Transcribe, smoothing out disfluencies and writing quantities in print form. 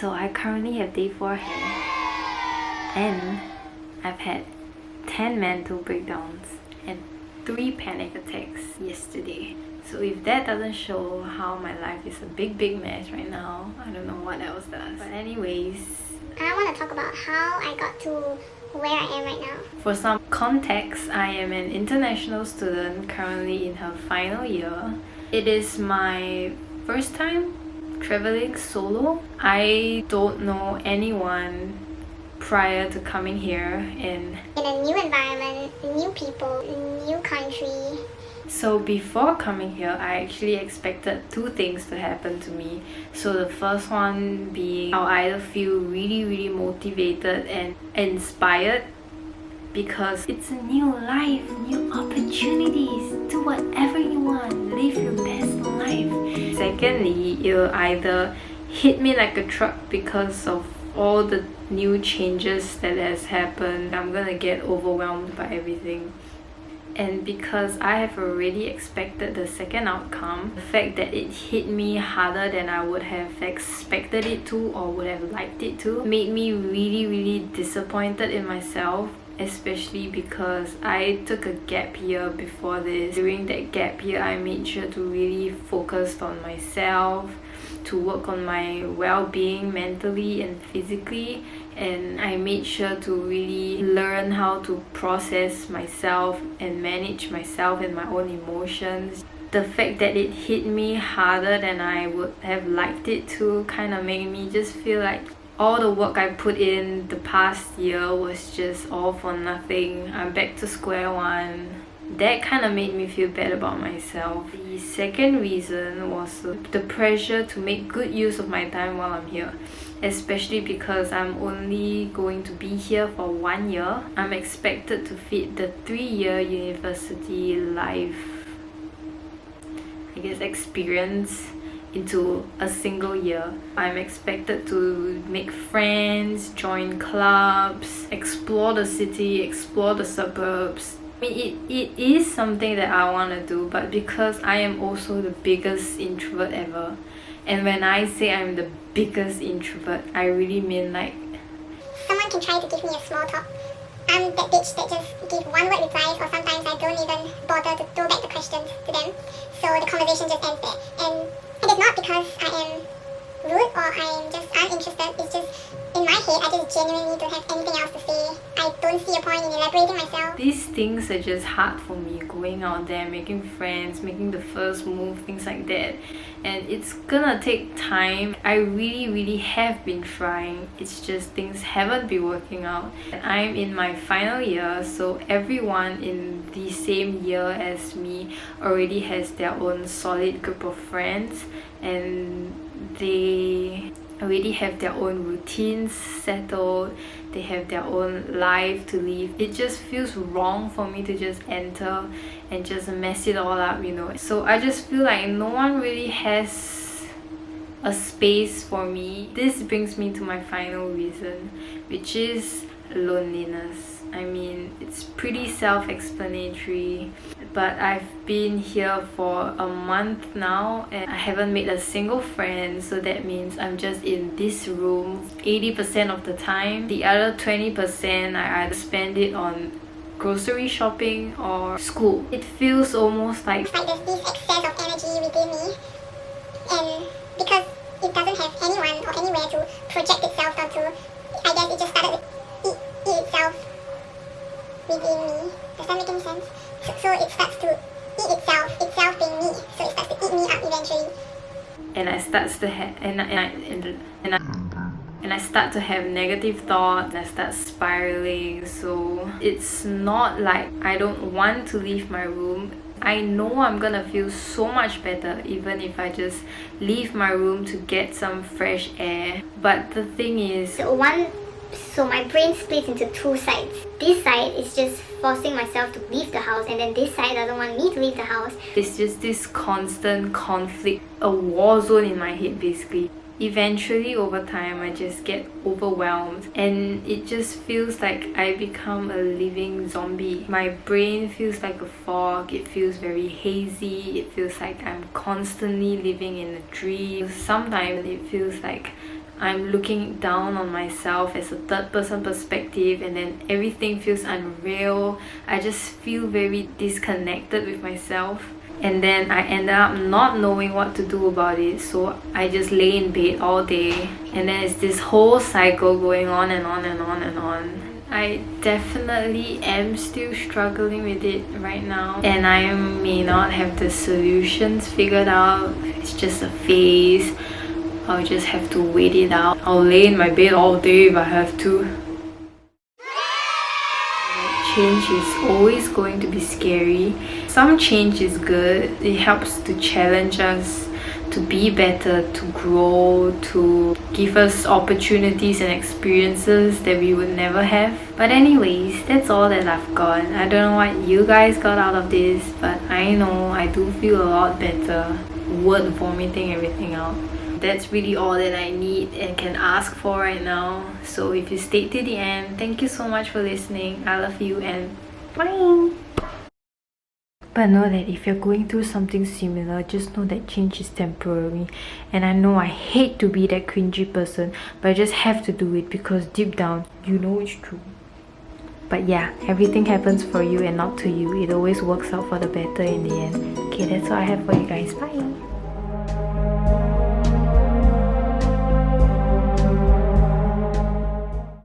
So I currently have day 4 hair, and I've had 10 mental breakdowns and 3 panic attacks yesterday. So if that doesn't show how my life is a big mess right now, I don't know what else does. But anyways, I want to talk about how I got to where I am right now. For some context, I am an international student currently in her final year. It is my first time traveling solo. I don't know anyone prior to coming here in a new environment, new people, new country. So before coming here, I actually expected 2 things to happen to me. So the first one being I'll either feel really motivated and inspired because it's a new life, new opportunities, do whatever you want, live your best life. Secondly, it'll either hit me like a truck because of all the new changes that has happened. I'm gonna get overwhelmed by everything. And because I have already expected the second outcome, the fact that it hit me harder than I would have expected it to or would have liked it to made me really disappointed in myself, especially because I took a gap year before this. During that gap year, I made sure to really focus on myself, to work on my well-being mentally and physically, and I made sure to really learn how to process myself and manage myself and my own emotions. The fact that it hit me harder than I would have liked it to kind of made me just feel like all the work I put in the past year was just all for nothing. I'm back to square one. That kind of made me feel bad about myself. The second reason was the pressure to make good use of my time while I'm here, especially because I'm only going to be here for 1 year. I'm expected to fit the 3-year university life, I guess, experience into a single year. I'm expected to make friends, join clubs, explore the city, explore the suburbs. I mean, it is something that I want to do, but because I am also the biggest introvert ever, and when I say I'm the biggest introvert, I really mean like someone can try to give me a small talk. I'm that bitch that just give one word replies, or sometimes I don't even bother to throw back the questions to them, so the conversation just ends there. And it is not because I am rude or I am just uninterested. It's just in my head, I just genuinely don't have anything else to say. I don't see a point in elaborating myself. These things are just hard for me, going out there, making friends, making the first move, things like that. And it's gonna take time. I really have been trying. It's just things haven't been working out. I'm in my final year, so everyone in the same year as me already has their own solid group of friends, and they already have their own routines settled. They have their own life to live. It just feels wrong for me to just enter and just mess it all up, you know. So I just feel like no one really has a space for me. This brings me to my final reason, which is loneliness. I mean, it's pretty self-explanatory, but I've been here for a month now and I haven't made a single friend, so that means I'm just in this room 80% of the time. The other 20% I either spend it on grocery shopping or school. It feels almost like there's this excess of energy within me, and because it doesn't have anyone or anywhere to project itself onto, I guess it just started to eat itself within me. Does that make any sense? So it starts to eat itself being me. So it starts to eat me up eventually. And I starts to have and I start to have negative thoughts, and I start spiraling. So it's not like I don't want to leave my room. I know I'm gonna feel so much better even if I just leave my room to get some fresh air. But the thing is, so my brain splits into 2 sides. This side is just forcing myself to leave the house, and then this side doesn't want me to leave the house. it's just this constant conflict, a war zone in my head basically. Eventually, over time, I just get overwhelmed and it just feels like I become a living zombie. My brain feels like a fog. It feels very hazy. It feels like I'm constantly living in a dream. Sometimes it feels like I'm looking down on myself as a third person perspective, and then everything feels unreal. I just feel very disconnected with myself. And then I ended up not knowing what to do about it, so I just lay in bed all day, and then it's this whole cycle going on and on and on and on. I definitely am still struggling with it right now, and I may not have the solutions figured out. It's just a phase. I'll just have to wait it out. I'll lay in my bed all day if I have to. Change is always going to be scary. Some change is good. It helps to challenge us to be better, to grow, to give us opportunities and experiences that we would never have. But anyways, that's all that I've got. I don't know what you guys got out of this, but I know I do feel a lot better word vomiting everything out. That's really all that I need and can ask for right now. So if you stayed to the end, thank you so much for listening. I love you and bye. But know that if you're going through something similar, just know that change is temporary. And I know I hate to be that cringy person, but I just have to do it because deep down, you know it's true. But yeah, everything happens for you and not to you. It always works out for the better in the end. Okay, that's all I have for you guys. Bye.